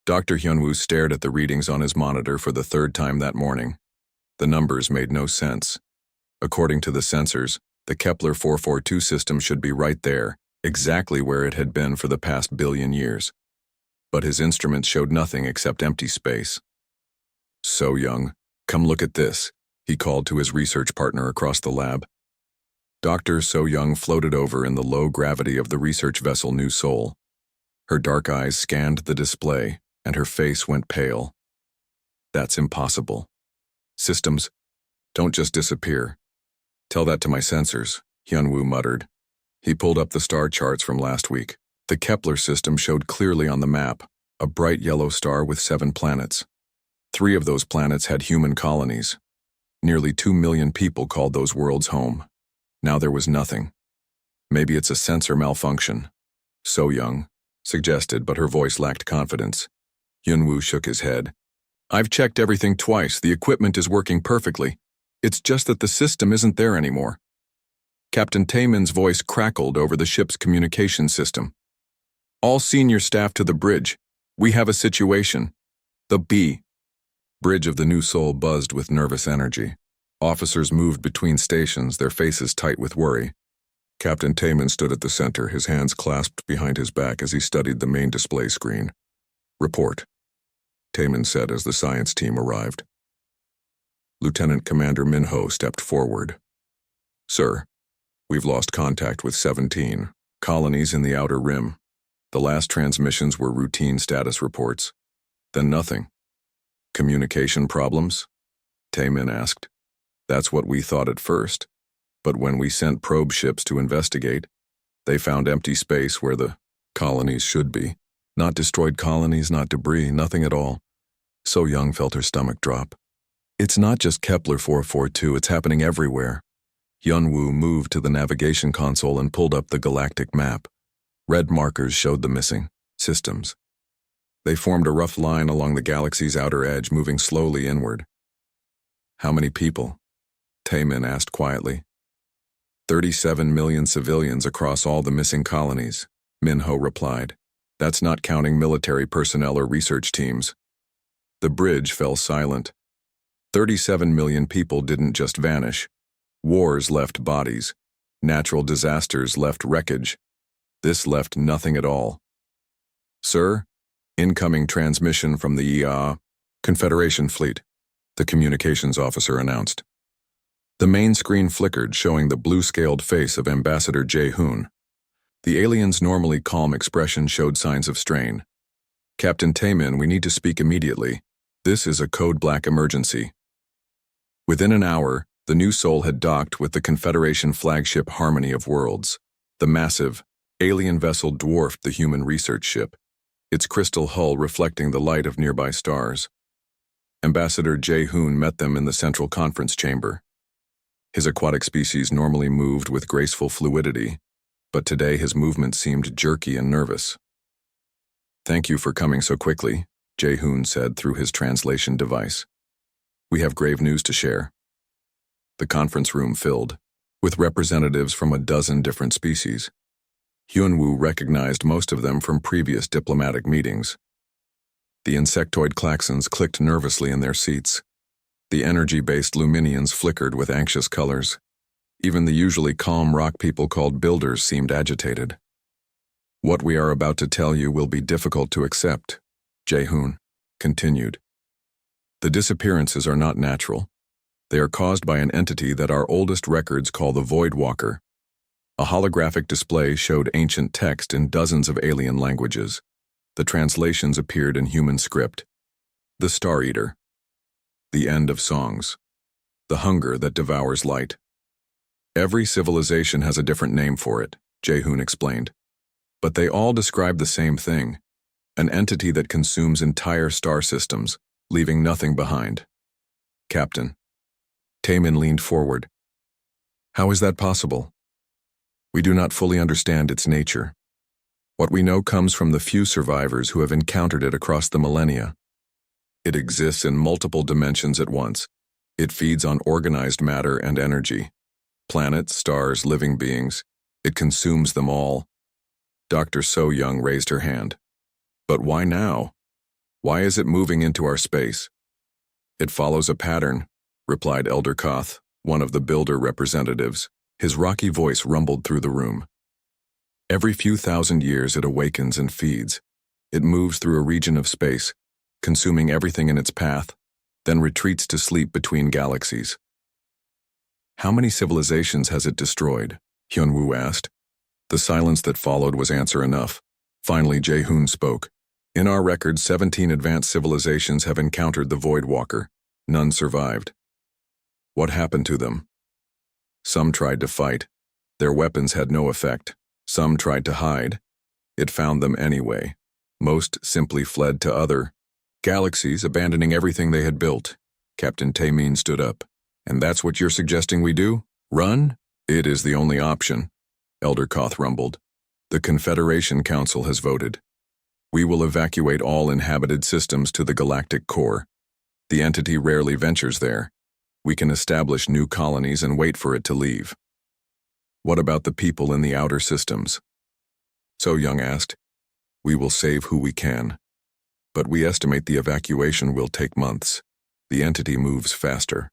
Dr. Hyunwoo stared at the readings on his monitor for the third time that morning. The numbers made no sense. According to the sensors, the Kepler 442 system should be right there, exactly where it had been for the past billion years. But his instruments showed nothing except empty space. "So Young, come look at this," he called to his research partner across the lab. Dr. So Young floated over in the low gravity of the research vessel New Seoul. Her dark eyes scanned the display, and her face went pale. "That's impossible. Systems don't just disappear." "Tell that to my sensors," Hyunwoo muttered. He pulled up the star charts from last week. The Kepler system showed clearly on the map, a bright yellow star with 7 planets. 3 of those planets had human colonies. Nearly 2 million people called those worlds home. Now there was nothing. "Maybe it's a sensor malfunction," So Young suggested, but her voice lacked confidence. Hyunwoo shook his head. "I've checked everything twice. The equipment is working perfectly. It's just that the system isn't there anymore." Captain Taemin's voice crackled over the ship's communication system. "All senior staff to the bridge. We have a situation." The bridge of the New Seoul buzzed with nervous energy. Officers moved between stations, their faces tight with worry. Captain Taemin stood at the center, his hands clasped behind his back as he studied the main display screen. "Report," Taemin said as the science team arrived. Lieutenant Commander Minho stepped forward. "Sir, we've lost contact with 17 colonies in the outer rim. The last transmissions were routine status reports. Then nothing." "Communication problems?" Taemin asked. "That's what we thought at first. But when we sent probe ships to investigate, they found empty space where the colonies should be. Not destroyed colonies, not debris, nothing at all." So Young felt her stomach drop. "It's not just Kepler 442, it's happening everywhere." Hyunwoo moved to the navigation console and pulled up the galactic map. Red markers showed the missing systems. They formed a rough line along the galaxy's outer edge, moving slowly inward. "How many people?" Taemin asked quietly. 37 million civilians across all the missing colonies," Minho replied. "That's not counting military personnel or research teams." The bridge fell silent. 37 million people didn't just vanish. Wars left bodies. Natural disasters left wreckage. This left nothing at all. "Sir, incoming transmission from the Confederation fleet," the communications officer announced. The main screen flickered, showing the blue-scaled face of Ambassador Jae-hoon. The alien's normally calm expression showed signs of strain. "Captain Taemin, we need to speak immediately. This is a code black emergency." Within an hour, the New Seoul had docked with the Confederation flagship Harmony of Worlds. The massive, alien vessel dwarfed the human research ship, its crystal hull reflecting the light of nearby stars. Ambassador Jae-hoon met them in the central conference chamber. His aquatic species normally moved with graceful fluidity, but today his movement seemed jerky and nervous. "Thank you for coming so quickly," Jae-hoon said through his translation device. "We have grave news to share." The conference room filled, with representatives from a dozen different species. Hyunwoo recognized most of them from previous diplomatic meetings. The insectoid klaxons clicked nervously in their seats. The energy-based luminians flickered with anxious colors. Even the usually calm rock people called builders seemed agitated. "What we are about to tell you will be difficult to accept," Jae-hoon continued. "The disappearances are not natural. They are caused by an entity that our oldest records call the Void Walker. A holographic display showed ancient text in dozens of alien languages. The translations appeared in human script. The Star Eater. The end of songs. The hunger that devours light. Every civilization has a different name for it," Jae-hoon explained. "But they all describe the same thing, an entity that consumes entire star systems, leaving nothing behind." "Captain." Taemin leaned forward. "How is that possible?" "We do not fully understand its nature. What we know comes from the few survivors who have encountered it across the millennia. It exists in multiple dimensions at once. It feeds on organized matter and energy. Planets, stars, living beings. It consumes them all." Dr. So Young raised her hand. "But why now?" Why is it moving into our space? It follows a pattern, replied Elder Koth, one of the builder representatives. His rocky voice rumbled through the room. Every few thousand years it awakens and feeds. It moves through a region of space, consuming everything in its path, then retreats to sleep between galaxies. How many civilizations has it destroyed? Hyunwoo asked. The silence that followed was answer enough. Finally, Jae-hoon spoke. In our records, 17 advanced civilizations have encountered the Void Walker. None survived. What happened to them? Some tried to fight. Their weapons had no effect. Some tried to hide. It found them anyway. Most simply fled to other galaxies, abandoning everything they had built. Captain Taemin stood up. And that's what you're suggesting we do? Run? It is the only option, Elder Koth rumbled. The Confederation Council has voted. We will evacuate all inhabited systems to the galactic core. The entity rarely ventures there. We can establish new colonies and wait for it to leave. What about the people in the outer systems? So Young asked. We will save who we can. But we estimate the evacuation will take months. The entity moves faster.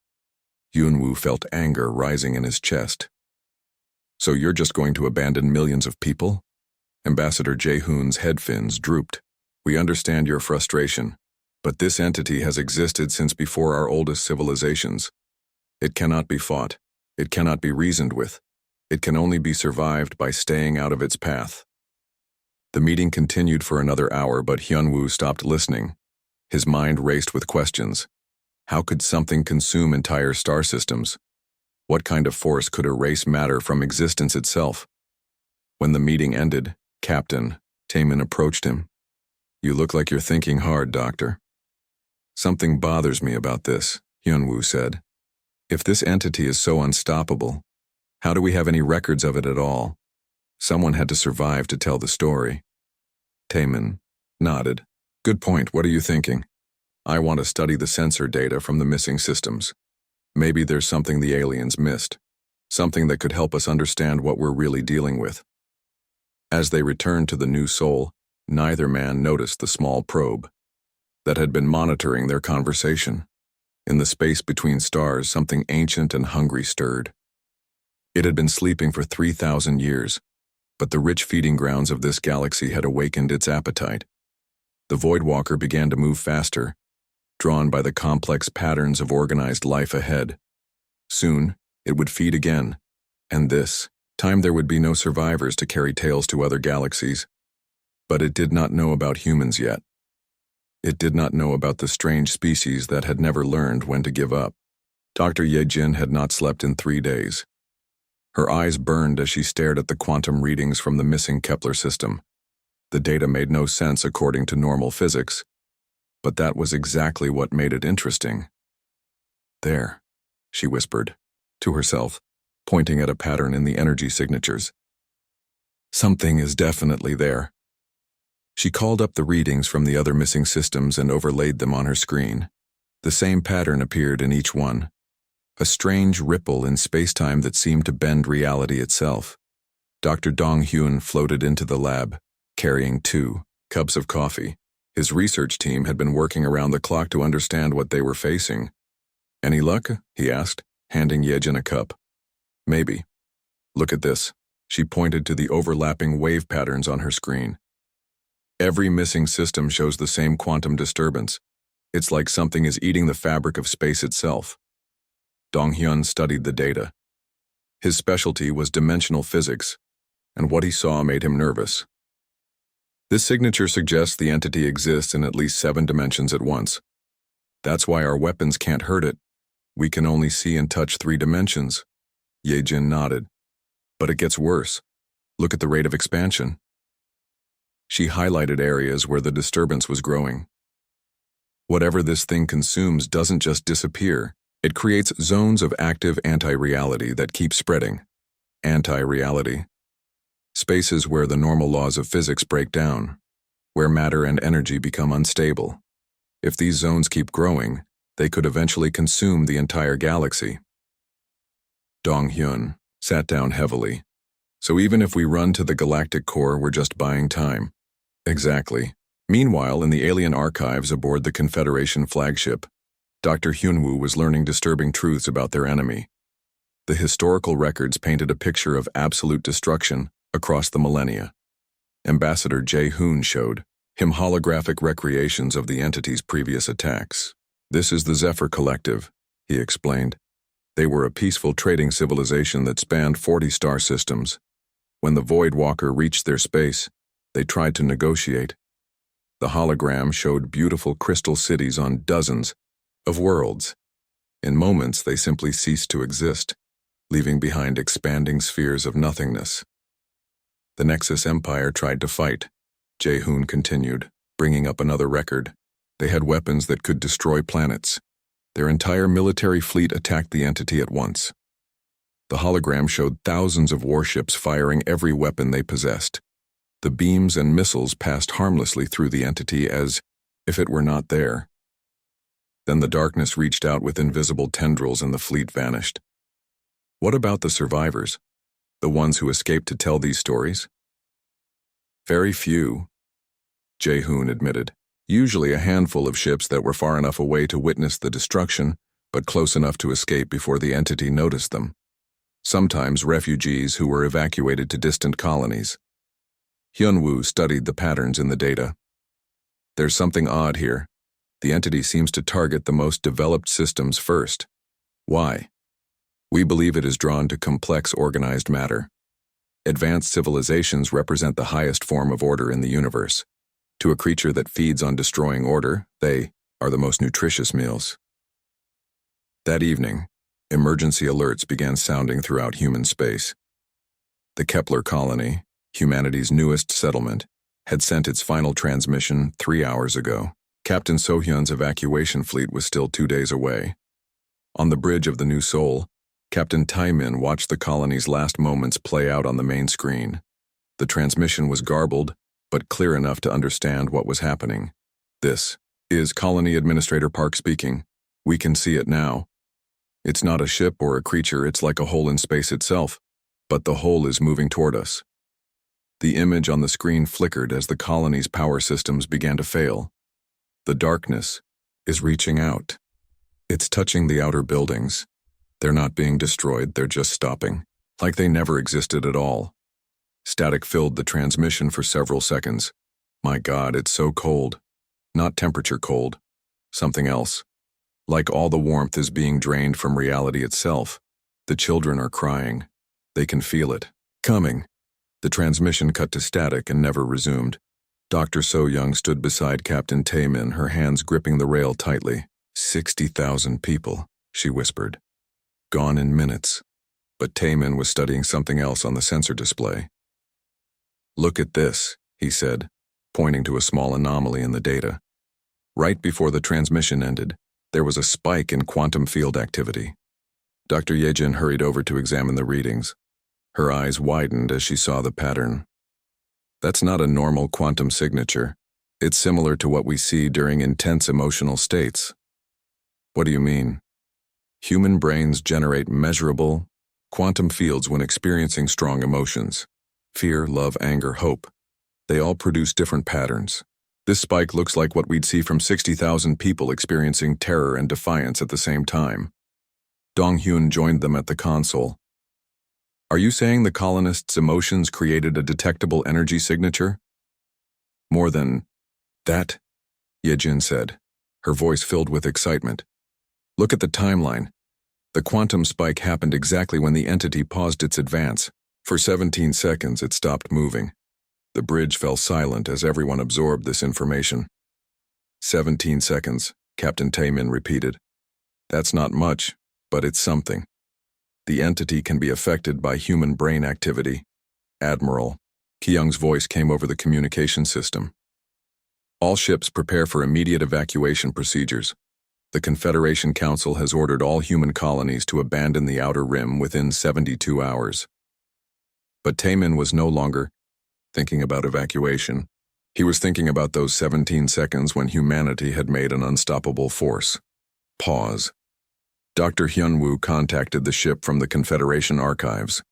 Hyunwoo felt anger rising in his chest. So you're just going to abandon millions of people? Ambassador Jae-hoon's head fins drooped. We understand your frustration, but this entity has existed since before our oldest civilizations. It cannot be fought. It cannot be reasoned with. It can only be survived by staying out of its path. The meeting continued for another hour, but Hyunwoo stopped listening. His mind raced with questions. How could something consume entire star systems? What kind of force could erase matter from existence itself? When the meeting ended, Captain Taemin approached him. You look like you're thinking hard, Doctor. Something bothers me about this, Hyunwoo said. If this entity is so unstoppable, how do we have any records of it at all? Someone had to survive to tell the story. Taemin nodded. Good point, what are you thinking? I want to study the sensor data from the missing systems. Maybe there's something the aliens missed. Something that could help us understand what we're really dealing with. As they returned to the new Sol, neither man noticed the small probe that had been monitoring their conversation. In the space between stars, something ancient and hungry stirred. It had been sleeping for 3,000 years, but the rich feeding grounds of this galaxy had awakened its appetite. The Void Walker began to move faster, drawn by the complex patterns of organized life ahead. Soon, it would feed again, and this time there would be no survivors to carry tales to other galaxies. But it did not know about humans yet. It did not know about the strange species that had never learned when to give up. Dr. Ye-jin had not slept in 3 days. Her eyes burned as she stared at the quantum readings from the missing Kepler system. The data made no sense according to normal physics, but that was exactly what made it interesting. There, she whispered to herself, pointing at a pattern in the energy signatures. Something is definitely there. She called up the readings from the other missing systems and overlaid them on her screen. The same pattern appeared in each one, a strange ripple in space-time that seemed to bend reality itself. Dr. Dong-hyun floated into the lab, carrying 2 cups of coffee. His research team had been working around the clock to understand what they were facing. Any luck? He asked, handing Ye-jin a cup. Maybe. Look at this. She pointed to the overlapping wave patterns on her screen. Every missing system shows the same quantum disturbance. It's like something is eating the fabric of space itself. Dong-hyun studied the data. His specialty was dimensional physics, and what he saw made him nervous. This signature suggests the entity exists in at least 7 dimensions at once. That's why our weapons can't hurt it. We can only see and touch 3 dimensions. Ye-jin nodded. But it gets worse. Look at the rate of expansion. She highlighted areas where the disturbance was growing. Whatever this thing consumes doesn't just disappear. It creates zones of active anti-reality that keep spreading. Anti-reality. Spaces where the normal laws of physics break down, where matter and energy become unstable. If these zones keep growing, they could eventually consume the entire galaxy. Dong-hyun sat down heavily. So even if we run to the galactic core, we're just buying time. Exactly. Meanwhile, in the alien archives aboard the Confederation flagship, Dr. Hyunwoo was learning disturbing truths about their enemy. The historical records painted a picture of absolute destruction across the millennia. Ambassador Jae-hoon showed him holographic recreations of the entity's previous attacks. "This is the Zephyr Collective," he explained. "They were a peaceful trading civilization that spanned 40 star systems. When the Void Walker reached their space, they tried to negotiate. The hologram showed beautiful crystal cities on dozens of worlds. In moments, they simply ceased to exist, leaving behind expanding spheres of nothingness. The Nexus Empire tried to fight," Jae-hoon continued, bringing up another record. "They had weapons that could destroy planets. Their entire military fleet attacked the entity at once. The hologram showed thousands of warships firing every weapon they possessed. The beams and missiles passed harmlessly through the entity as if it were not there. Then the darkness reached out with invisible tendrils and the fleet vanished. What about the survivors? The ones who escaped to tell these stories?" "Very few," Jae-hoon admitted. "Usually a handful of ships that were far enough away to witness the destruction, but close enough to escape before the entity noticed them. Sometimes refugees who were evacuated to distant colonies." Hyunwoo studied the patterns in the data. "There's something odd here. The entity seems to target the most developed systems first. Why? We believe it is drawn to complex organized matter. Advanced civilizations represent the highest form of order in the universe. To a creature that feeds on destroying order, they are the most nutritious meals." That evening, emergency alerts began sounding throughout human space. The Kepler colony, humanity's newest settlement, had sent its final transmission 3 hours ago. Captain Sohyun's evacuation fleet was still 2 days away. On the bridge of the New Seoul, Captain Taemin watched the colony's last moments play out on the main screen. The transmission was garbled, but clear enough to understand what was happening. "This is Colony Administrator Park speaking. We can see it now. It's not a ship or a creature, it's like a hole in space itself, but the hole is moving toward us." The image on the screen flickered as the colony's power systems began to fail. "The darkness is reaching out. It's touching the outer buildings. They're not being destroyed, they're just stopping, like they never existed at all." Static filled the transmission for several seconds. "My God, it's so cold. Not temperature cold. Something else. Like all the warmth is being drained from reality itself. The children are crying. They can feel it. Coming." The transmission cut to static and never resumed. Dr. So-young stood beside Captain Taemin, her hands gripping the rail tightly. 60,000 people, she whispered. Gone in minutes. But Taemin was studying something else on the sensor display. "Look at this," he said, pointing to a small anomaly in the data. Right before the transmission ended, there was a spike in quantum field activity. Dr. Yejin hurried over to examine the readings. Her eyes widened as she saw the pattern. "That's not a normal quantum signature. It's similar to what we see during intense emotional states." "What do you mean?" "Human brains generate measurable quantum fields when experiencing strong emotions. Fear, love, anger, hope. They all produce different patterns. This spike looks like what we'd see from 60,000 people experiencing terror and defiance at the same time." Dong-hyun joined them at the console. "Are you saying the colonists' emotions created a detectable energy signature?" "More than that," Yejin said, her voice filled with excitement. "Look at the timeline. The quantum spike happened exactly when the entity paused its advance. For 17 seconds, it stopped moving. The bridge fell silent as everyone absorbed this information." 17 seconds, Captain Taemin repeated. "That's not much, but it's something. The entity can be affected by human brain activity. Admiral," Kyung's voice came over the communication system. "All ships prepare for immediate evacuation procedures. The Confederation Council has ordered all human colonies to abandon the Outer Rim within 72 hours. But Taemin was no longer thinking about evacuation. He was thinking about those 17 seconds when humanity had made an unstoppable force. Pause. Dr. Hyunwoo contacted the ship from the Confederation archives.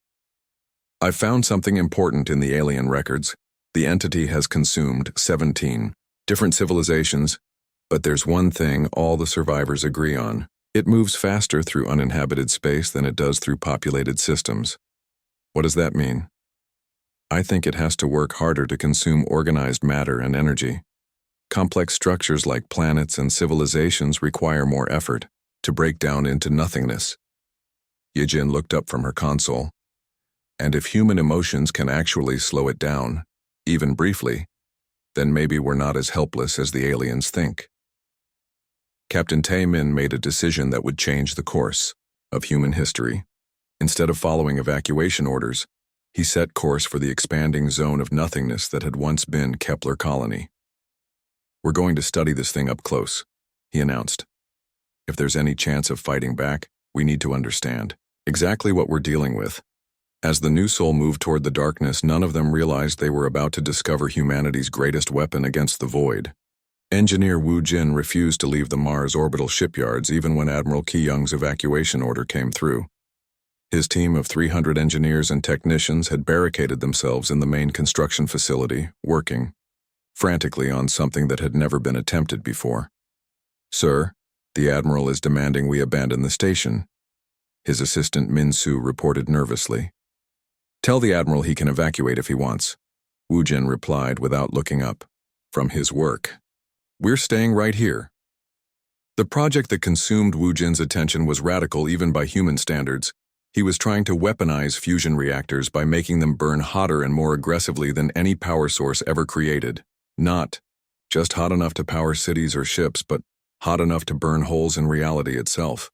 "I found something important in the alien records. The entity has consumed 17 Different civilizations, but there's one thing all the survivors agree on. It moves faster through uninhabited space than it does through populated systems. What does that mean? I think it has to work harder to consume organized matter and energy. Complex structures like planets and civilizations require more effort to break down into nothingness. Yijin looked up from her console. And if human emotions can actually slow it down, even briefly, then maybe we're not as helpless as the aliens think. Captain Tae Min made a decision that would change the course of human history. Instead of following evacuation orders, he set course for the expanding zone of nothingness that had once been Kepler Colony. "We're going to study this thing up close," he announced. "If there's any chance of fighting back, we need to understand exactly what we're dealing with." As the new soul moved toward the darkness, none of them realized they were about to discover humanity's greatest weapon against the void. Engineer Wu Jin refused to leave the Mars orbital shipyards even when Admiral Ki Young's evacuation order came through. His team of 300 engineers and technicians had barricaded themselves in the main construction facility, working frantically on something that had never been attempted before. "Sir, the Admiral is demanding we abandon the station," his assistant Min Su reported nervously. "Tell the Admiral he can evacuate if he wants," Wu Jin replied without looking up from his work. "We're staying right here." The project that consumed Wu Jin's attention was radical even by human standards. He was trying to weaponize fusion reactors by making them burn hotter and more aggressively than any power source ever created. Not just hot enough to power cities or ships, but hot enough to burn holes in reality itself.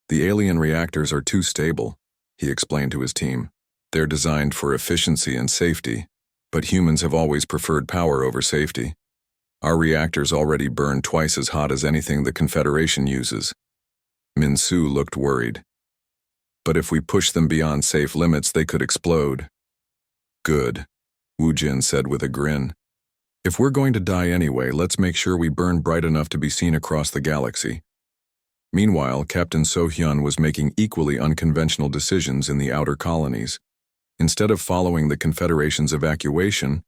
"The alien reactors are too stable," he explained to his team. "They're designed for efficiency and safety, but humans have always preferred power over safety. Our reactors already burn twice as hot as anything the Confederation uses." Min Su looked worried. "But if we push them beyond safe limits, they could explode." "Good," Wu Jin said with a grin. "If we're going to die anyway, let's make sure we burn bright enough to be seen across the galaxy." Meanwhile, Captain So Hyun was making equally unconventional decisions in the outer colonies. Instead of following the Confederation's evacuation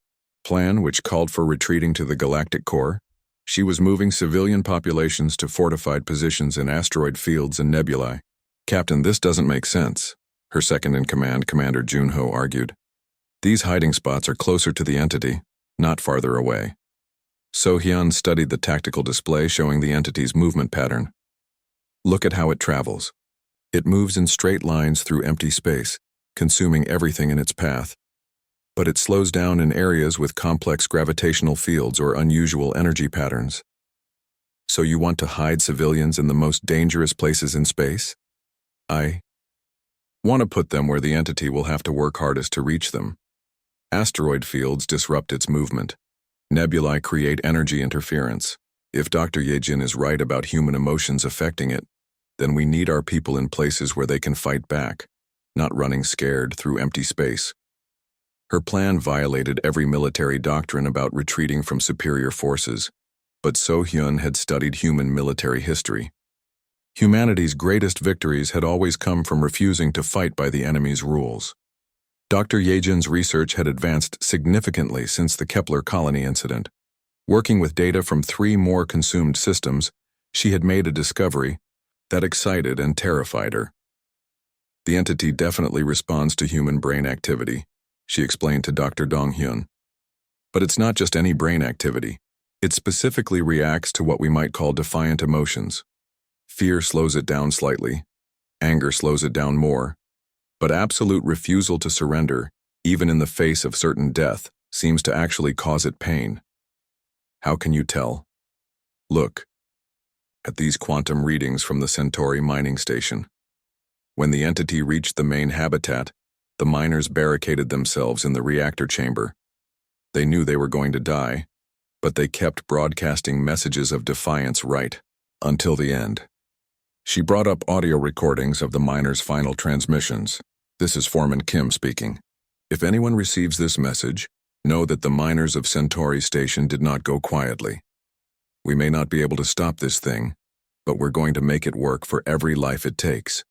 plan, which called for retreating to the galactic core, she was moving civilian populations to fortified positions in asteroid fields and nebulae. "Captain, this doesn't make sense," her second-in-command, Commander Junho, argued. "These hiding spots are closer to the entity, not farther away." So Hyun studied the tactical display showing the entity's movement pattern. "Look at how it travels. It moves in straight lines through empty space, consuming everything in its path. But it slows down in areas with complex gravitational fields or unusual energy patterns." "So you want to hide civilians in the most dangerous places in space?" "I want to put them where the entity will have to work hardest to reach them. Asteroid fields disrupt its movement. Nebulae create energy interference. If Dr. Yejin is right about human emotions affecting it, then we need our people in places where they can fight back, not running scared through empty space." Her plan violated every military doctrine about retreating from superior forces, but So Hyun had studied human military history. Humanity's greatest victories had always come from refusing to fight by the enemy's rules. Dr. Yejin's research had advanced significantly since the Kepler colony incident. Working with data from 3 more consumed systems, she had made a discovery that excited and terrified her. "The entity definitely responds to human brain activity," she explained to Dr. Dong Hyun. "But it's not just any brain activity. It specifically reacts to what we might call defiant emotions. Fear slows it down slightly, anger slows it down more, but absolute refusal to surrender, even in the face of certain death, seems to actually cause it pain." "How can you tell?" "Look at these quantum readings from the Centauri mining station. When the entity reached the main habitat, the miners barricaded themselves in the reactor chamber. They knew they were going to die, but they kept broadcasting messages of defiance right until the end." She brought up audio recordings of the miners' final transmissions. "This is Foreman Kim speaking. If anyone receives this message, know that the miners of Centauri Station did not go quietly. We may not be able to stop this thing, but we're going to make it work for every life it takes."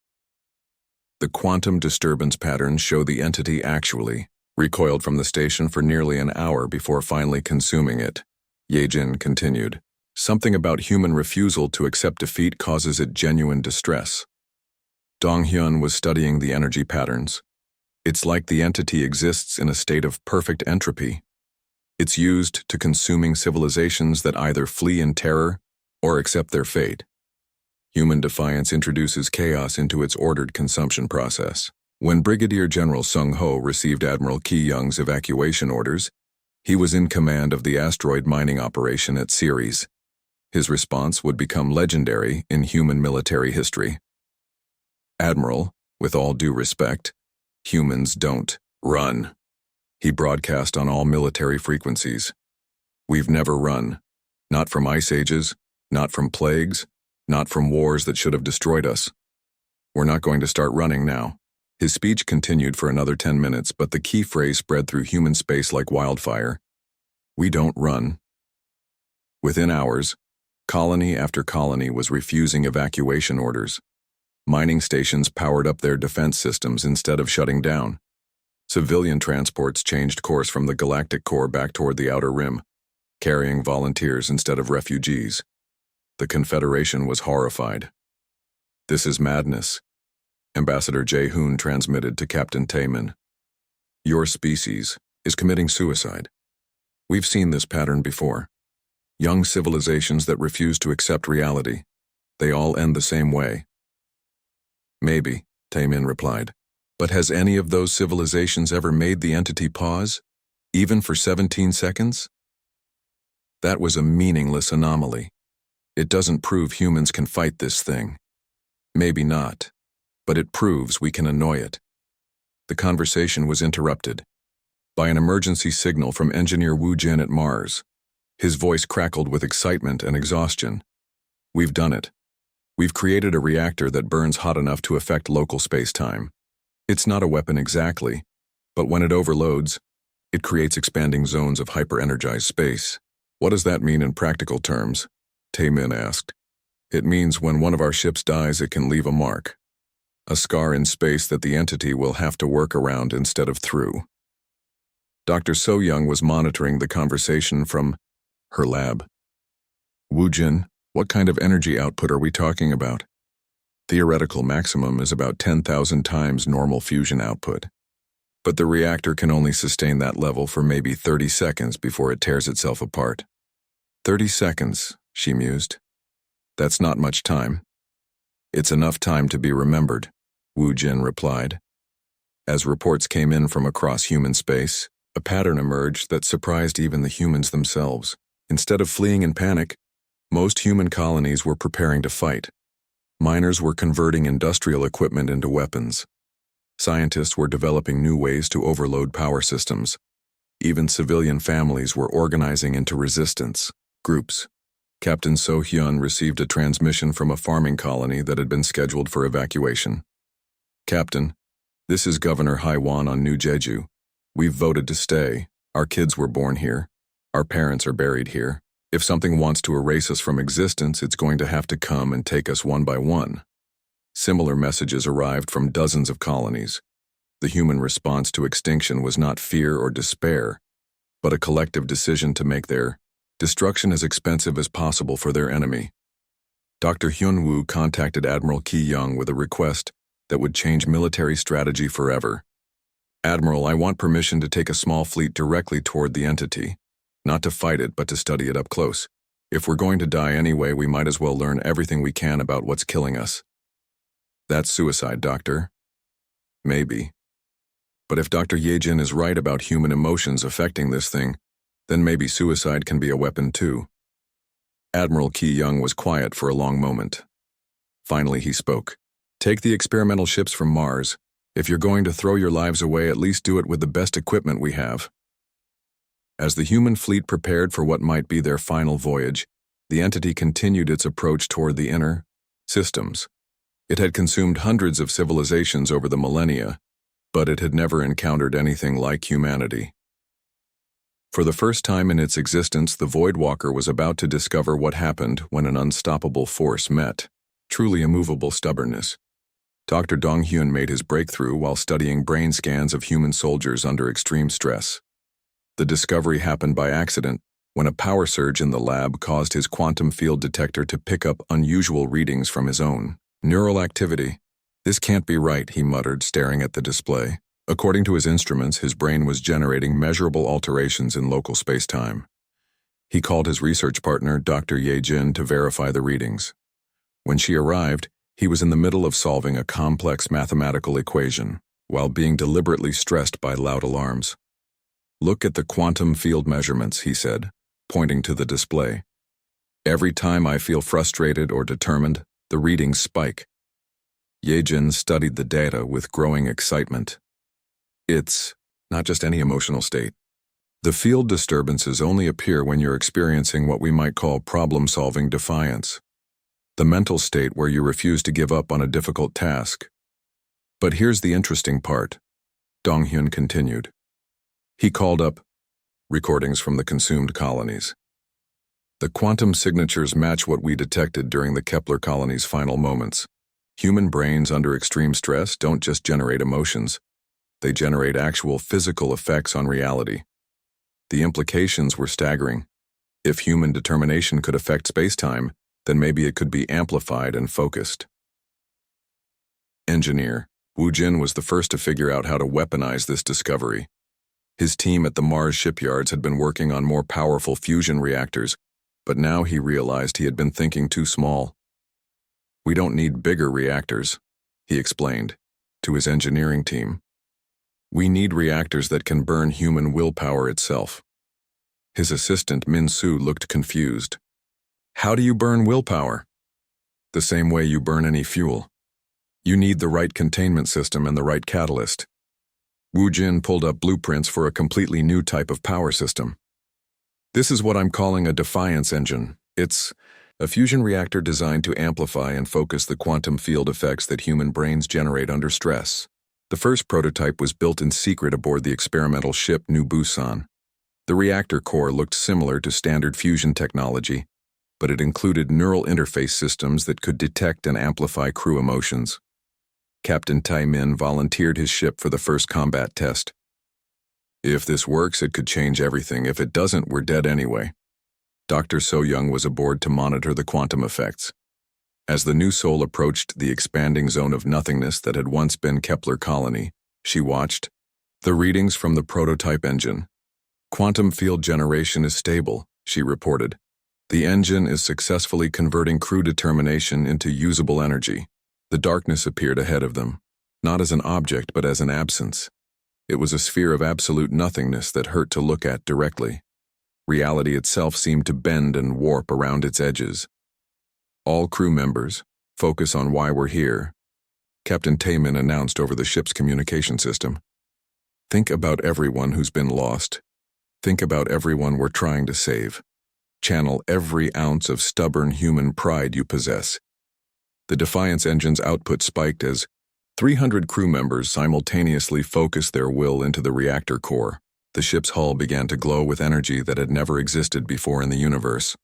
The quantum disturbance patterns show the entity actually recoiled from the station for nearly an hour before finally consuming it. Yejin continued. Something about human refusal to accept defeat causes it genuine distress. Donghyun was studying the energy patterns. It's like the entity exists in a state of perfect entropy. It's used to consuming civilizations that either flee in terror or accept their fate. Human defiance introduces chaos into its ordered consumption process. When Brigadier General Sung Ho received Admiral Ki Young's evacuation orders, he was in command of the asteroid mining operation at Ceres. His response would become legendary in human military history. Admiral, with all due respect, humans don't run. He broadcast on all military frequencies. We've never run. Not from ice ages, not from plagues, not from wars that should have destroyed us. We're not going to start running now. His speech continued for another 10 minutes, but the key phrase spread through human space like wildfire. We don't run. Within hours, colony after colony was refusing evacuation orders. Mining stations powered up their defense systems instead of shutting down. Civilian transports changed course from the galactic core back toward the outer rim, carrying volunteers instead of refugees. The Confederation was horrified. This is madness, Ambassador Jae-hoon transmitted to Captain Taemin. Your species is committing suicide. We've seen this pattern before. Young civilizations that refuse to accept reality. They all end the same way. Maybe, Taemin replied. But has any of those civilizations ever made the entity pause, even for 17 seconds? That was a meaningless anomaly. It doesn't prove humans can fight this thing. Maybe not, but it proves we can annoy it. The conversation was interrupted by an emergency signal from Engineer Woo Jin at Mars. His voice crackled with excitement and exhaustion. We've done it. We've created a reactor that burns hot enough to affect local space-time. It's not a weapon exactly, but when it overloads, it creates expanding zones of hyper-energized space. What does that mean in practical terms? Taemin asked. It means when one of our ships dies, it can leave a mark. A scar in space that the entity will have to work around instead of through. Dr. So Young was monitoring the conversation from her lab. Woo Jin, what kind of energy output are we talking about? Theoretical maximum is about 10,000 times normal fusion output. But the reactor can only sustain that level for maybe 30 seconds before it tears itself apart. 30 seconds, she mused. That's not much time. It's enough time to be remembered, Woo Jin replied. As reports came in from across human space, a pattern emerged that surprised even the humans themselves. Instead of fleeing in panic, most human colonies were preparing to fight. Miners were converting industrial equipment into weapons. Scientists were developing new ways to overload power systems. Even civilian families were organizing into resistance groups. Captain So Hyun received a transmission from a farming colony that had been scheduled for evacuation. Captain, this is Governor Haiwan on New Jeju. We've voted to stay. Our kids were born here. Our parents are buried here. If something wants to erase us from existence, it's going to have to come and take us one by one. Similar messages arrived from dozens of colonies. The human response to extinction was not fear or despair, but a collective decision to make their destruction as expensive as possible for their enemy. Dr. Hyun-woo contacted Admiral Ki Young with a request that would change military strategy forever. Admiral, I want permission to take a small fleet directly toward the entity. Not to fight it, but to study it up close. If we're going to die anyway, we might as well learn everything we can about what's killing us. That's suicide, Doctor. Maybe. But if Dr. Yejin is right about human emotions affecting this thing, then maybe suicide can be a weapon too. Admiral Ki Young was quiet for a long moment. Finally he spoke. Take the experimental ships from Mars. If you're going to throw your lives away, at least do it with the best equipment we have. As the human fleet prepared for what might be their final voyage, the entity continued its approach toward the inner systems. It had consumed hundreds of civilizations over the millennia, but it had never encountered anything like humanity. For the first time in its existence, the Voidwalker was about to discover what happened when an unstoppable force met truly immovable stubbornness. Dr. Dong-hyun made his breakthrough while studying brain scans of human soldiers under extreme stress. The discovery happened by accident, when a power surge in the lab caused his quantum field detector to pick up unusual readings from his own neural activity. "This can't be right," he muttered, staring at the display. According to his instruments, his brain was generating measurable alterations in local space-time. He called his research partner, Dr. Ye-Jin, to verify the readings. When she arrived, he was in the middle of solving a complex mathematical equation, while being deliberately stressed by loud alarms. "Look at the quantum field measurements," he said, pointing to the display. "Every time I feel frustrated or determined, the readings spike." Ye-Jin studied the data with growing excitement. "It's not just any emotional state. The field disturbances only appear when you're experiencing what we might call problem-solving defiance, the mental state where you refuse to give up on a difficult task. But here's the interesting part," Dong-hyun continued. He called up recordings from the consumed colonies. "The quantum signatures match what we detected during the Kepler colony's final moments. Human brains under extreme stress don't just generate emotions. They generate actual physical effects on reality. The implications were staggering. If human determination could affect space-time, then maybe it could be amplified and focused." Engineer Woo Jin was the first to figure out how to weaponize this discovery. His team at the Mars shipyards had been working on more powerful fusion reactors, but now he realized he had been thinking too small. "We don't need bigger reactors," he explained to his engineering team. "We need reactors that can burn human willpower itself." His assistant Min-Soo looked confused. "How do you burn willpower?" "The same way you burn any fuel. You need the right containment system and the right catalyst." Woo Jin pulled up blueprints for a completely new type of power system. "This is what I'm calling a defiance engine. It's a fusion reactor designed to amplify and focus the quantum field effects that human brains generate under stress. The first prototype was built in secret aboard the experimental ship New Busan. The reactor core looked similar to standard fusion technology, but it included neural interface systems that could detect and amplify crew emotions. Captain Tai-min volunteered his ship for the first combat test. "If this works, it could change everything. If it doesn't, we're dead anyway." Dr. So-young was aboard to monitor the quantum effects. As the new soul approached the expanding zone of nothingness that had once been Kepler colony, she watched the readings from the prototype engine. "Quantum field generation is stable," she reported. "The engine is successfully converting crew determination into usable energy." The darkness appeared ahead of them, not as an object but as an absence. It was a sphere of absolute nothingness that hurt to look at directly. Reality itself seemed to bend and warp around its edges. "All crew members, focus on why we're here," Captain Taemin announced over the ship's communication system. "Think about everyone who's been lost. Think about everyone we're trying to save. Channel every ounce of stubborn human pride you possess." The Defiance engine's output spiked as 300 crew members simultaneously focused their will into the reactor core. The ship's hull began to glow with energy that had never existed before in the universe.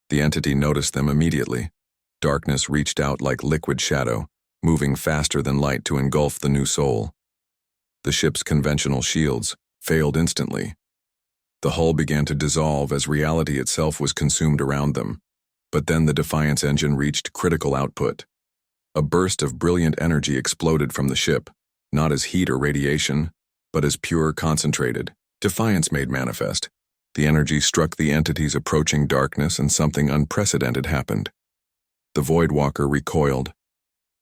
The entity noticed them immediately. Darkness reached out like liquid shadow, moving faster than light to engulf the new soul. The ship's conventional shields failed instantly. The hull began to dissolve as reality itself was consumed around them. But then the Defiance engine reached critical output. A burst of brilliant energy exploded from the ship, not as heat or radiation, but as pure concentrated. Defiance made manifest. The energy struck the entity's approaching darkness and something unprecedented happened. The Voidwalker recoiled.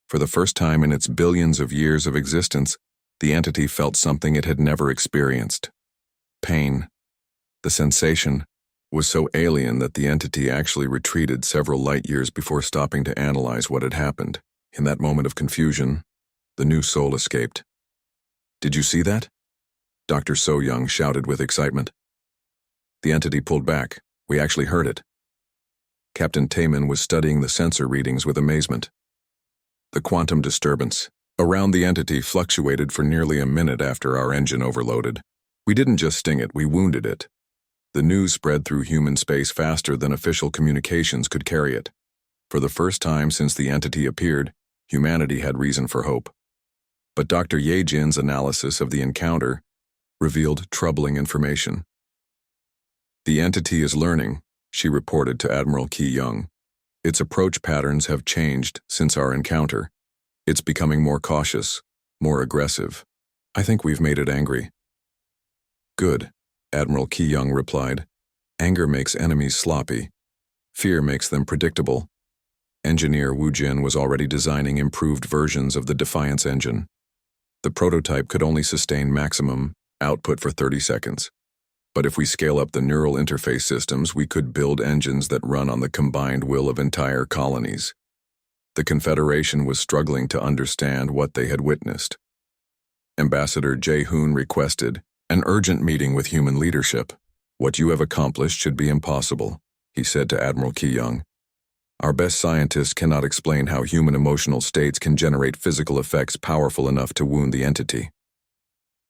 For the first time in its billions of years of existence, the entity felt something it had never experienced. Pain. The sensation was so alien that the entity actually retreated several light years before stopping to analyze what had happened. In that moment of confusion, the new soul escaped. "Did you see that?" Dr. So-young shouted with excitement. The entity pulled back. "We actually heard it." Captain Taemin was studying the sensor readings with amazement. The quantum disturbance around the entity fluctuated for nearly a minute after our engine overloaded. "We didn't just sting it, we wounded it." The news spread through human space faster than official communications could carry it. For the first time since the entity appeared, humanity had reason for hope. But Dr. Ye-Jin's analysis of the encounter revealed troubling information. The entity is learning, she reported to Admiral Ki Young. Its approach patterns have changed since our encounter. It's becoming more cautious, more aggressive. I think we've made it angry. Good, Admiral Ki Young replied. Anger makes enemies sloppy. Fear makes them predictable. Engineer Wu Jin was already designing improved versions of the Defiance engine. The prototype could only sustain maximum output for 30 seconds. But if we scale up the neural interface systems, we could build engines that run on the combined will of entire colonies. The Confederation was struggling to understand what they had witnessed. Ambassador Jae-hoon requested an urgent meeting with human leadership. What you have accomplished should be impossible, he said to Admiral Ki Young. Our best scientists cannot explain how human emotional states can generate physical effects powerful enough to wound the entity.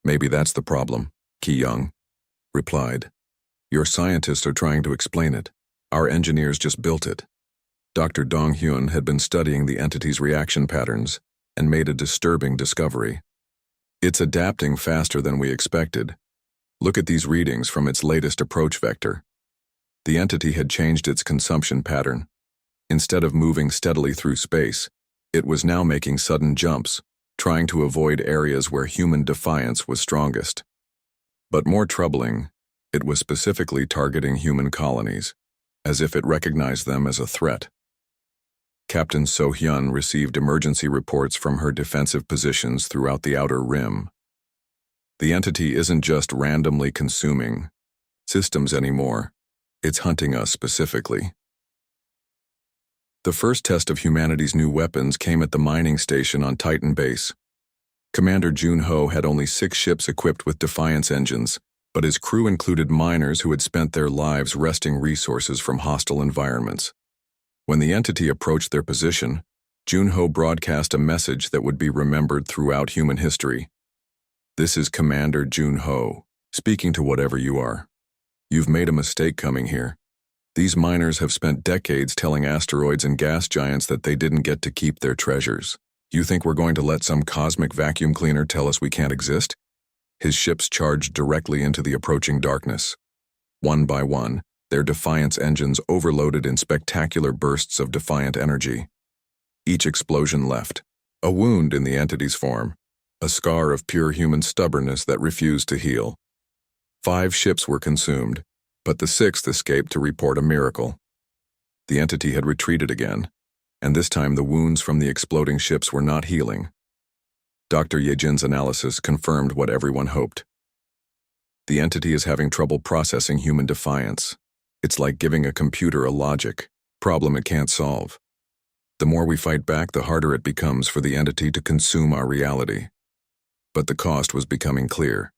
Maybe that's the problem, Ki Young replied. Your scientists are trying to explain it. Our engineers just built it. Dr. Dong Hyun had been studying the entity's reaction patterns and made a disturbing discovery. It's adapting faster than we expected. Look at these readings from its latest approach vector. The entity had changed its consumption pattern. Instead of moving steadily through space, it was now making sudden jumps, trying to avoid areas where human defiance was strongest. But more troubling, it was specifically targeting human colonies, as if it recognized them as a threat. Captain So-hyun received emergency reports from her defensive positions throughout the Outer Rim. The entity isn't just randomly consuming systems anymore, it's hunting us specifically. The first test of humanity's new weapons came at the mining station on Titan Base. Commander Jun-ho had only 6 ships equipped with Defiance engines, but his crew included miners who had spent their lives wresting resources from hostile environments. When the entity approached their position, Jun-ho broadcast a message that would be remembered throughout human history. This is Commander Jun-ho, speaking to whatever you are. You've made a mistake coming here. These miners have spent decades telling asteroids and gas giants that they didn't get to keep their treasures. You think we're going to let some cosmic vacuum cleaner tell us we can't exist? His ships charged directly into the approaching darkness. One by one, their Defiance engines overloaded in spectacular bursts of defiant energy. Each explosion left a wound in the entity's form, a scar of pure human stubbornness that refused to heal. 5 ships were consumed, but the 6th escaped to report a miracle. The entity had retreated again, and this time the wounds from the exploding ships were not healing. Dr. Yejin's analysis confirmed what everyone hoped. The entity is having trouble processing human defiance. It's like giving a computer a logic problem it can't solve. The more we fight back, the harder it becomes for the entity to consume our reality. But the cost was becoming clear.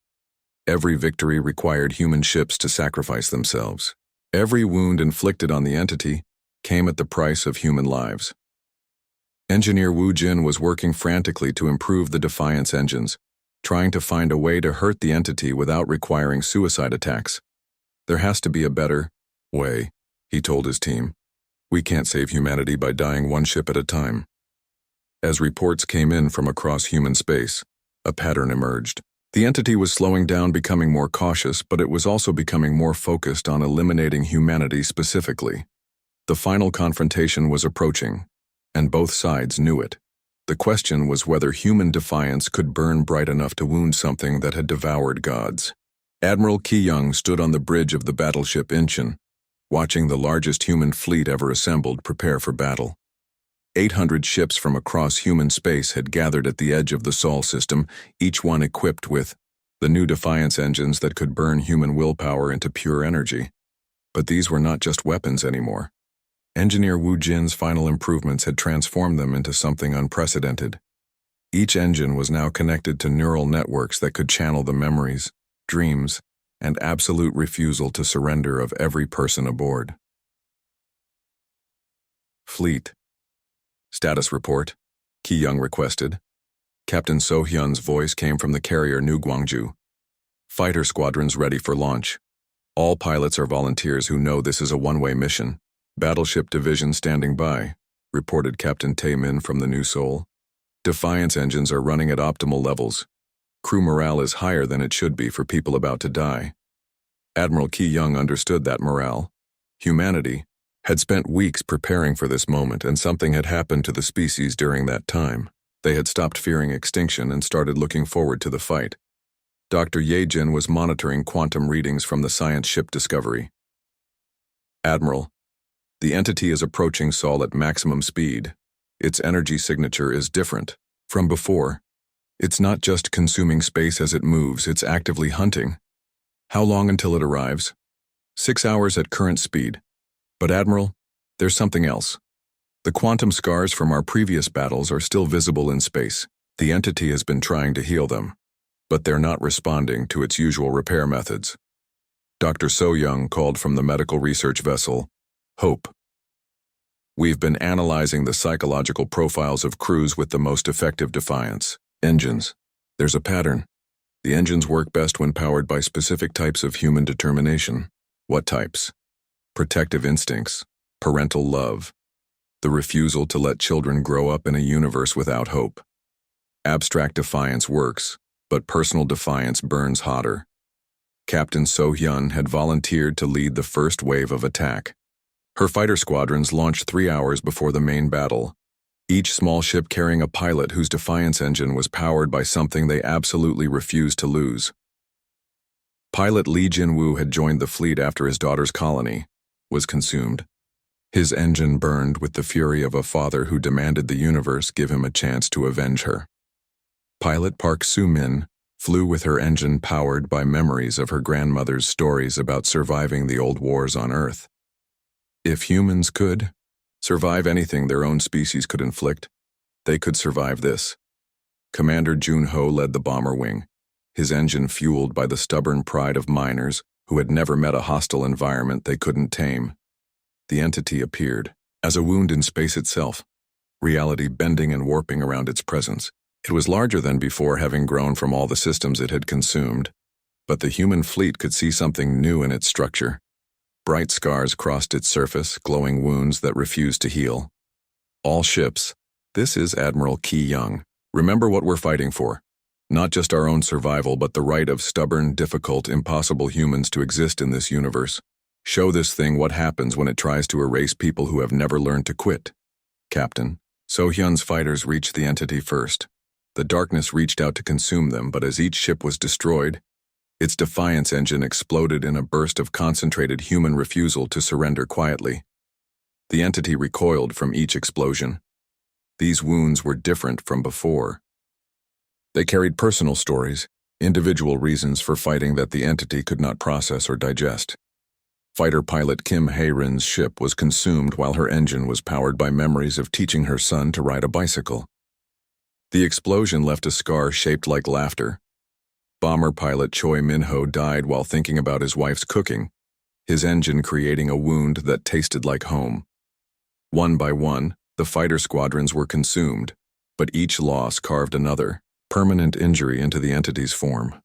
Every victory required human ships to sacrifice themselves. Every wound inflicted on the entity came at the price of human lives. Engineer Wu Jin was working frantically to improve the Defiance engines, trying to find a way to hurt the entity without requiring suicide attacks. There has to be a better way, he told his team. We can't save humanity by dying one ship at a time. As reports came in from across human space, a pattern emerged. The entity was slowing down, becoming more cautious, but it was also becoming more focused on eliminating humanity specifically. The final confrontation was approaching, and both sides knew it. The question was whether human defiance could burn bright enough to wound something that had devoured gods. Admiral Ki Young stood on the bridge of the battleship Incheon, watching the largest human fleet ever assembled prepare for battle. 800 ships from across human space had gathered at the edge of the Sol system, each one equipped with the new Defiance engines that could burn human willpower into pure energy. But these were not just weapons anymore. Engineer Wu Jin's final improvements had transformed them into something unprecedented. Each engine was now connected to neural networks that could channel the memories, dreams, and absolute refusal to surrender of every person aboard. Fleet. Status report, Ki Young requested. Captain So-hyun's voice came from the carrier New Gwangju. Fighter squadrons ready for launch. All pilots are volunteers who know this is a one-way mission. Battleship division standing by, reported Captain Tae-min from the New Seoul. Defiance engines are running at optimal levels. Crew morale is higher than it should be for people about to die. Admiral Ki Young understood that morale. Humanity had spent weeks preparing for this moment, and something had happened to the species during that time. They had stopped fearing extinction and started looking forward to the fight. Dr. Yejin was monitoring quantum readings from the science ship Discovery. Admiral, the entity is approaching Sol at maximum speed. Its energy signature is different from before. It's not just consuming space as it moves, it's actively hunting. How long until it arrives? 6 hours at current speed. But Admiral, there's something else. The quantum scars from our previous battles are still visible in space. The entity has been trying to heal them, but they're not responding to its usual repair methods. Dr. So Young called from the medical research vessel, Hope. We've been analyzing the psychological profiles of crews with the most effective defiance engines. There's a pattern. The engines work best when powered by specific types of human determination. What types? Protective instincts, parental love, the refusal to let children grow up in a universe without hope. Abstract defiance works, but personal defiance burns hotter. Captain So Hyun had volunteered to lead the first wave of attack. Her fighter squadrons launched 3 hours before the main battle, each small ship carrying a pilot whose defiance engine was powered by something they absolutely refused to lose. Pilot Lee Jin-woo had joined the fleet after his daughter's colony was consumed. His engine burned with the fury of a father who demanded the universe give him a chance to avenge her. Pilot Park Soo-min flew with her engine powered by memories of her grandmother's stories about surviving the old wars on Earth. If humans could survive anything their own species could inflict, they could survive this. Commander Jun-ho led the bomber wing, his engine fueled by the stubborn pride of miners who had never met a hostile environment they couldn't tame. The entity appeared as a wound in space itself, reality bending and warping around its presence. It was larger than before, having grown from all the systems it had consumed, but the human fleet could see something new in its structure. Bright scars crossed its surface, glowing wounds that refused to heal. All ships, this is Admiral Ki Young. Remember what we're fighting for. Not just our own survival, but the right of stubborn, difficult, impossible humans to exist in this universe. Show this thing what happens when it tries to erase people who have never learned to quit. Captain, So Hyun's fighters reached the entity first. The darkness reached out to consume them, but as each ship was destroyed, its defiance engine exploded in a burst of concentrated human refusal to surrender quietly. The entity recoiled from each explosion. These wounds were different from before. They carried personal stories, individual reasons for fighting that the entity could not process or digest. Fighter pilot Kim Hae-rin's ship was consumed while her engine was powered by memories of teaching her son to ride a bicycle. The explosion left a scar shaped like laughter. Bomber pilot Choi Min-ho died while thinking about his wife's cooking, his engine creating a wound that tasted like home. One by one, the fighter squadrons were consumed, but each loss carved another, permanent injury into the entity's form.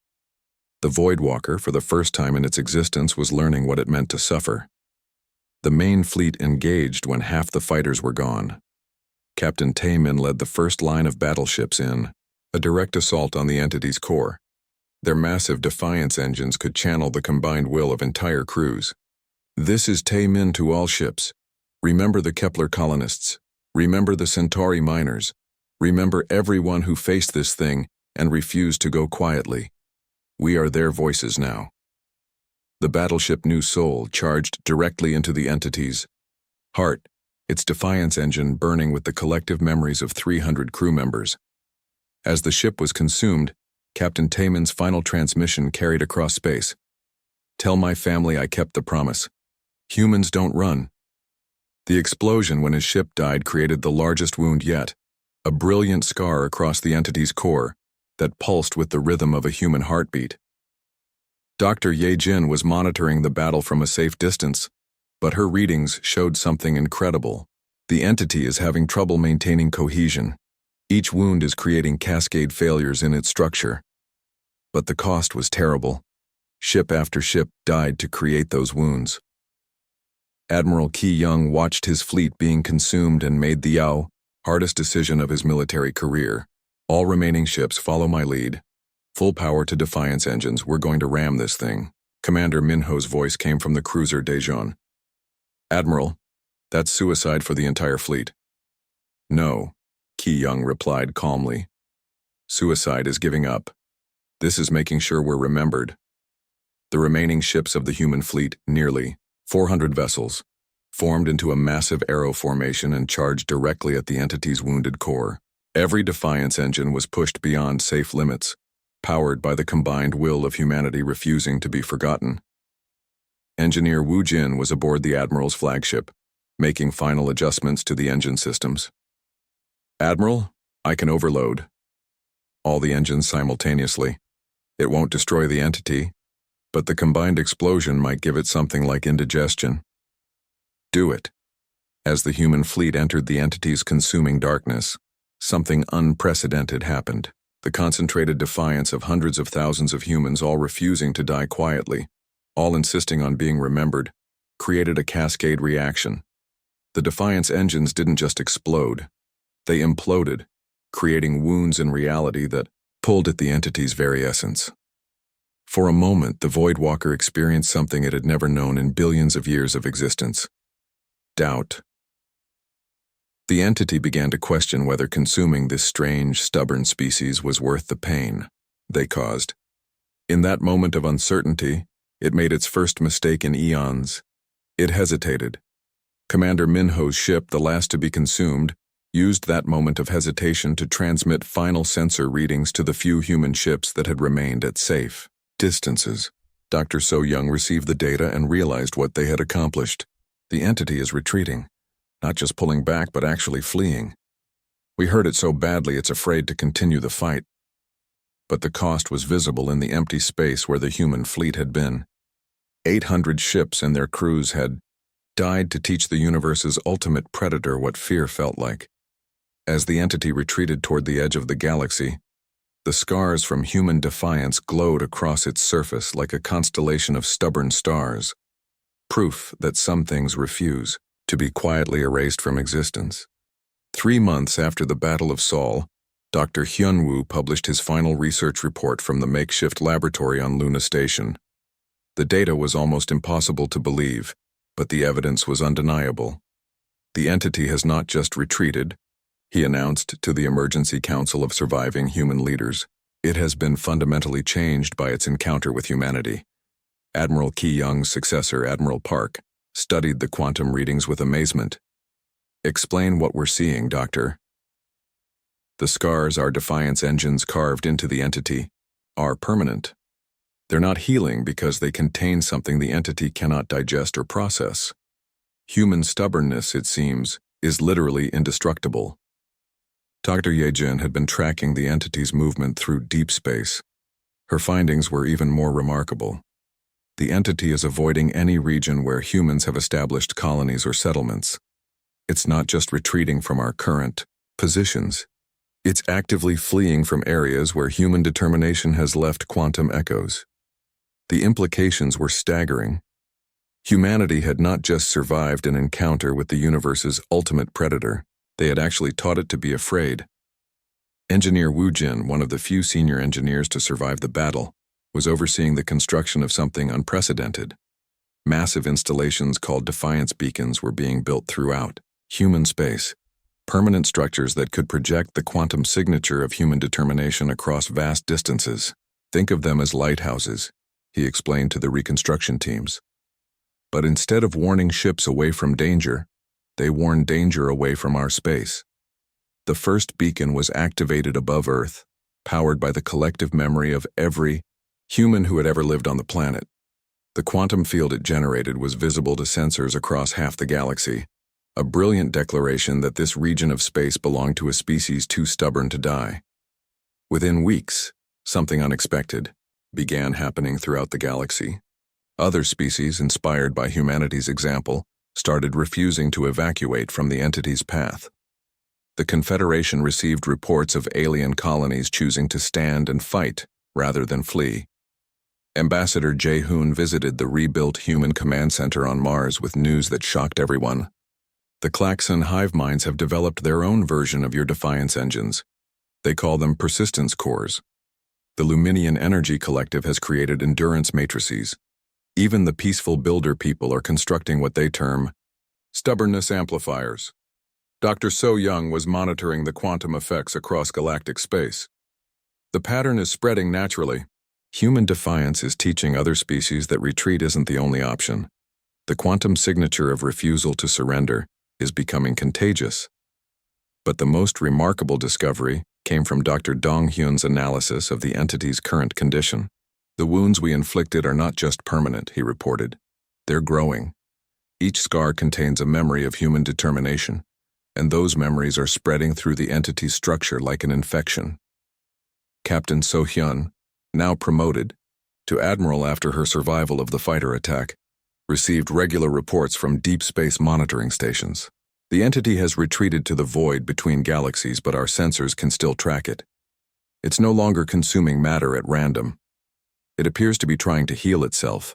The Voidwalker, for the first time in its existence, was learning what it meant to suffer. The main fleet engaged when half the fighters were gone. Captain Taemin led the first line of battleships in a direct assault on the entity's core. Their massive defiance engines could channel the combined will of entire crews. This is Taemin to all ships. Remember the Kepler colonists. Remember the Centauri miners. Remember everyone who faced this thing and refused to go quietly. We are their voices now. The battleship New Seoul charged directly into the entity's heart, its defiance engine burning with the collective memories of 300 crew members. As the ship was consumed, Captain Taemin's final transmission carried across space. Tell my family I kept the promise. Humans don't run. The explosion when his ship died created the largest wound yet, a brilliant scar across the entity's core that pulsed with the rhythm of a human heartbeat. Dr. Ye-jin was monitoring the battle from a safe distance, but her readings showed something incredible. The entity is having trouble maintaining cohesion. Each wound is creating cascade failures in its structure. But the cost was terrible. Ship after ship died to create those wounds. Admiral Ki Young watched his fleet being consumed and made the hardest decision of his military career. All remaining ships follow my lead. Full power to defiance engines, we're going to ram this thing. Commander Minho's voice came from the cruiser Daejeon. Admiral, that's suicide for the entire fleet. No, Ki Young replied calmly. Suicide is giving up. This is making sure we're remembered. The remaining ships of the human fleet, nearly 400 vessels, formed into a massive arrow formation and charged directly at the entity's wounded core. Every Defiance engine was pushed beyond safe limits, powered by the combined will of humanity refusing to be forgotten. Engineer Wu Jin was aboard the Admiral's flagship, making final adjustments to the engine systems. Admiral, I can overload. All the engines simultaneously. It won't destroy the entity, but the combined explosion might give it something like indigestion. Do it. As the human fleet entered the entity's consuming darkness, something unprecedented happened. The concentrated defiance of hundreds of thousands of humans, all refusing to die quietly, all insisting on being remembered, created a cascade reaction. The Defiance engines didn't just explode, they imploded, creating wounds in reality that pulled at the entity's very essence. For a moment, the Voidwalker experienced something it had never known in billions of years of existence: doubt. The entity began to question whether consuming this strange, stubborn species was worth the pain they caused. In that moment of uncertainty, it made its first mistake in eons. It hesitated. Commander Minho's ship, the last to be consumed, used that moment of hesitation to transmit final sensor readings to the few human ships that had remained at safe distances. Dr. So Young received the data and realized what they had accomplished. The entity is retreating. Not just pulling back, but actually fleeing. We hurt it so badly it's afraid to continue the fight. But the cost was visible in the empty space where the human fleet had been. 800 ships and their crews had died to teach the universe's ultimate predator what fear felt like. As the entity retreated toward the edge of the galaxy, the scars from human defiance glowed across its surface like a constellation of stubborn stars, proof that some things refuse to be quietly erased from existence. 3 months after the Battle of Sol, Dr. Hyunwoo published his final research report from the makeshift laboratory on Luna Station. The data was almost impossible to believe, but the evidence was undeniable. The entity has not just retreated, he announced to the Emergency Council of Surviving Human Leaders. It has been fundamentally changed by its encounter with humanity. Admiral Ki Young's successor, Admiral Park, studied the quantum readings with amazement. Explain what we're seeing, Doctor. The scars our Defiance engines carved into the entity are permanent. They're not healing because they contain something the entity cannot digest or process. Human stubbornness, it seems, is literally indestructible. Dr. Yejin had been tracking the entity's movement through deep space. Her findings were even more remarkable. The entity is avoiding any region where humans have established colonies or settlements. It's not just retreating from our current positions. It's actively fleeing from areas where human determination has left quantum echoes. The implications were staggering. Humanity had not just survived an encounter with the universe's ultimate predator, they had actually taught it to be afraid. Engineer Wu Jin, one of the few senior engineers to survive the battle, was overseeing the construction of something unprecedented. Massive installations called Defiance beacons were being built throughout human space, permanent structures that could project the quantum signature of human determination across vast distances. Think of them as lighthouses, he explained to the reconstruction teams. But instead of warning ships away from danger, they warned danger away from our space. The first beacon was activated above Earth, powered by the collective memory of every human who had ever lived on the planet. The quantum field it generated was visible to sensors across half the galaxy, a brilliant declaration that this region of space belonged to a species too stubborn to die. Within weeks, something unexpected began happening throughout the galaxy. Other species, inspired by humanity's example, started refusing to evacuate from the entity's path. The Confederation received reports of alien colonies choosing to stand and fight rather than flee. Ambassador Jae-hoon visited the rebuilt human command center on Mars with news that shocked everyone. The Klaxon hive minds have developed their own version of your Defiance engines. They call them persistence cores. The Luminian Energy Collective has created endurance matrices, Even the peaceful builder people are constructing what they term stubbornness amplifiers. Dr. So Young was monitoring the quantum effects across galactic space. The pattern is spreading naturally. Human defiance is teaching other species that retreat isn't the only option. The quantum signature of refusal to surrender is becoming contagious. But the most remarkable discovery came from Dr. Dong Hyun's analysis of the entity's current condition. The wounds we inflicted are not just permanent, he reported. They're growing. Each scar contains a memory of human determination, and those memories are spreading through the entity's structure like an infection. Captain So Hyun, now promoted to admiral after her survival of the fighter attack, received regular reports from deep space monitoring stations. The entity has retreated to the void between galaxies, but our sensors can still track it. It's no longer consuming matter at random. It appears to be trying to heal itself,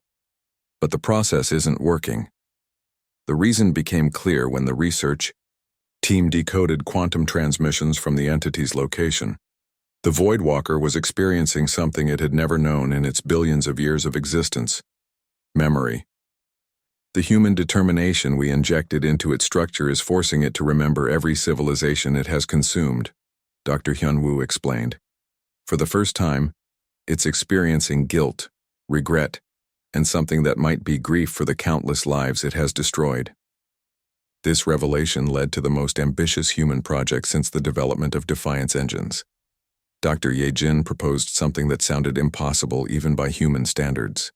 but the process isn't working. The reason became clear when the research team decoded quantum transmissions from the entity's location. The Voidwalker was experiencing something it had never known in its billions of years of existence: memory. The human determination we injected into its structure is forcing it to remember every civilization it has consumed, Dr. Hyun-woo explained. For the first time, it's experiencing guilt, regret, and something that might be grief for the countless lives it has destroyed. This revelation led to the most ambitious human project since the development of defiance engines. Dr. Ye-jin proposed something that sounded impossible even by human standards.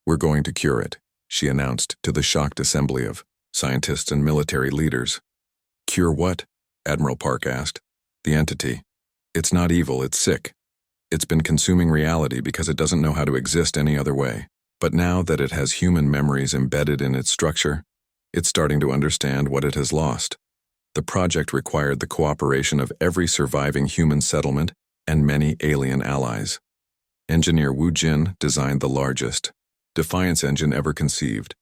"We're going to cure it," she announced to the shocked assembly of scientists and military leaders. "Cure what?" Admiral Park asked. "The entity. It's not evil, it's sick. It's been consuming reality because it doesn't know how to exist any other way. But now that it has human memories embedded in its structure, it's starting to understand what it has lost." The project required the cooperation of every surviving human settlement and many alien allies. Engineer Woo Jin designed the largest defiance engine ever conceived,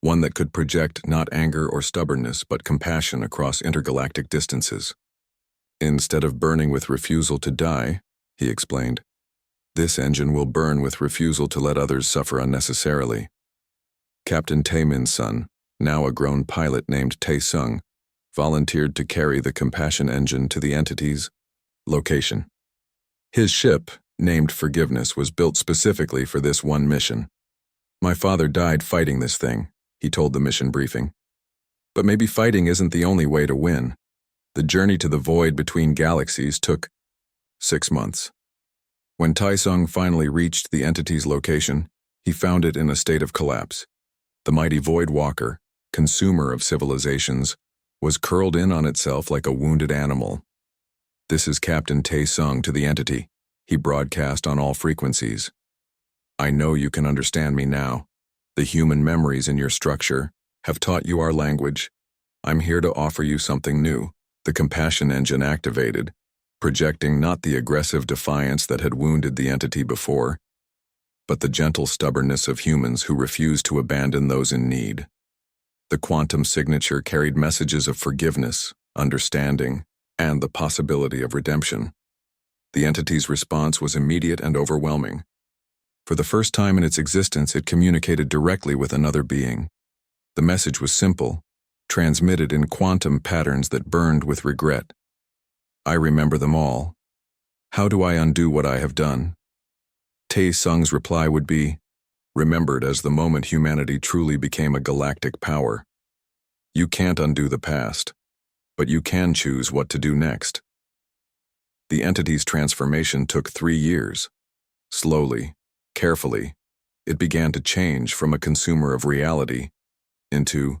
one that could project not anger or stubbornness but compassion across intergalactic distances. "Instead of burning with refusal to die," he explained, "this engine will burn with refusal to let others suffer unnecessarily." Captain Taemin's son, now a grown pilot named Tae-sung, volunteered to carry the compassion engine to the entity's location. His ship, named Forgiveness, was built specifically for this one mission. "My father died fighting this thing," he told the mission briefing. "But maybe fighting isn't the only way to win." The journey to the void between galaxies took 6 months. When Tae-sung finally reached the entity's location, he found it in a state of collapse. The mighty Voidwalker, consumer of civilizations, was curled in on itself like a wounded animal. "This is Captain Tae-sung to the entity," he broadcast on all frequencies. "I know you can understand me now. The human memories in your structure have taught you our language. I'm here to offer you something new." The compassion engine activated, projecting not the aggressive defiance that had wounded the entity before, but the gentle stubbornness of humans who refuse to abandon those in need. The quantum signature carried messages of forgiveness, understanding, and the possibility of redemption. The entity's response was immediate and overwhelming. For the first time in its existence, it communicated directly with another being. The message was simple, transmitted in quantum patterns that burned with regret. "I remember them all. How do I undo what I have done?" Tae-sung's reply would be, remembered as the moment humanity truly became a galactic power. "You can't undo the past, but you can choose what to do next." The entity's transformation took 3 years. Slowly, carefully, it began to change from a consumer of reality into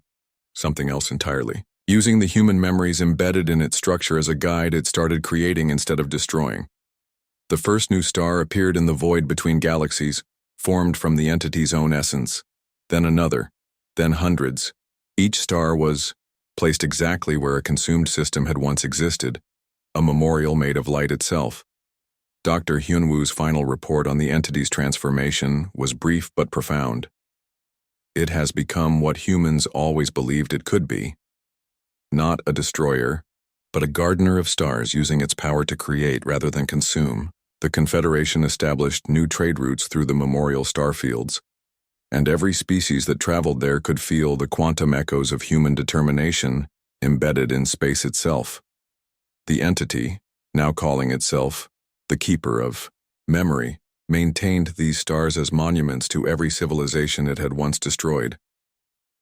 something else entirely. Using the human memories embedded in its structure as a guide, it started creating instead of destroying. The first new star appeared in the void between galaxies, formed from the entity's own essence. Then another, then hundreds. Each star was placed exactly where a consumed system had once existed, a memorial made of light itself. Dr. Hyun-woo's final report on the entity's transformation was brief but profound. It has become what humans always believed it could be. Not a destroyer, but a gardener of stars using its power to create rather than consume. The Confederation established new trade routes through the memorial starfields. and every species that traveled there could feel the quantum echoes of human determination embedded in space itself. The entity, now calling itself the Keeper of Memory, maintained these stars as monuments to every civilization it had once destroyed.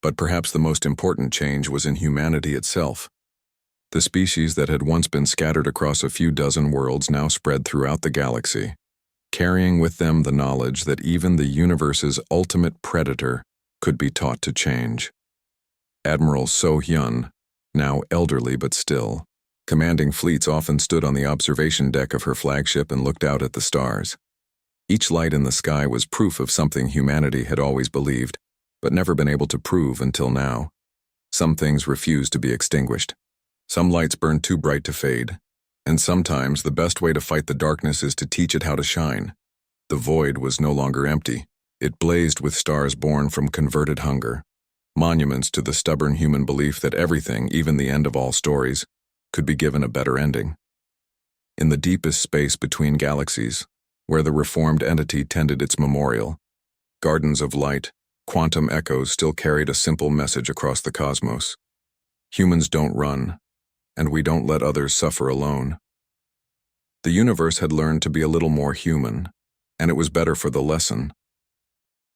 But perhaps the most important change was in humanity itself. The species that had once been scattered across a few dozen worlds now spread throughout the galaxy, carrying with them the knowledge that even the universe's ultimate predator could be taught to change. Admiral So-hyun, now elderly but still, commanding fleets, often stood on the observation deck of her flagship and looked out at the stars. Each light in the sky was proof of something humanity had always believed, but never been able to prove until now. Some things refused to be extinguished. Some lights burned too bright to fade. And sometimes the best way to fight the darkness is to teach it how to shine. The void was no longer empty. It blazed with stars born from converted hunger, monuments to the stubborn human belief that everything, even the end of all stories, could be given a better ending. In the deepest space between galaxies, where the reformed entity tended its memorial, gardens of light, quantum echoes still carried a simple message across the cosmos. Humans don't run, and we don't let others suffer alone. The universe had learned to be a little more human, and it was better for the lesson.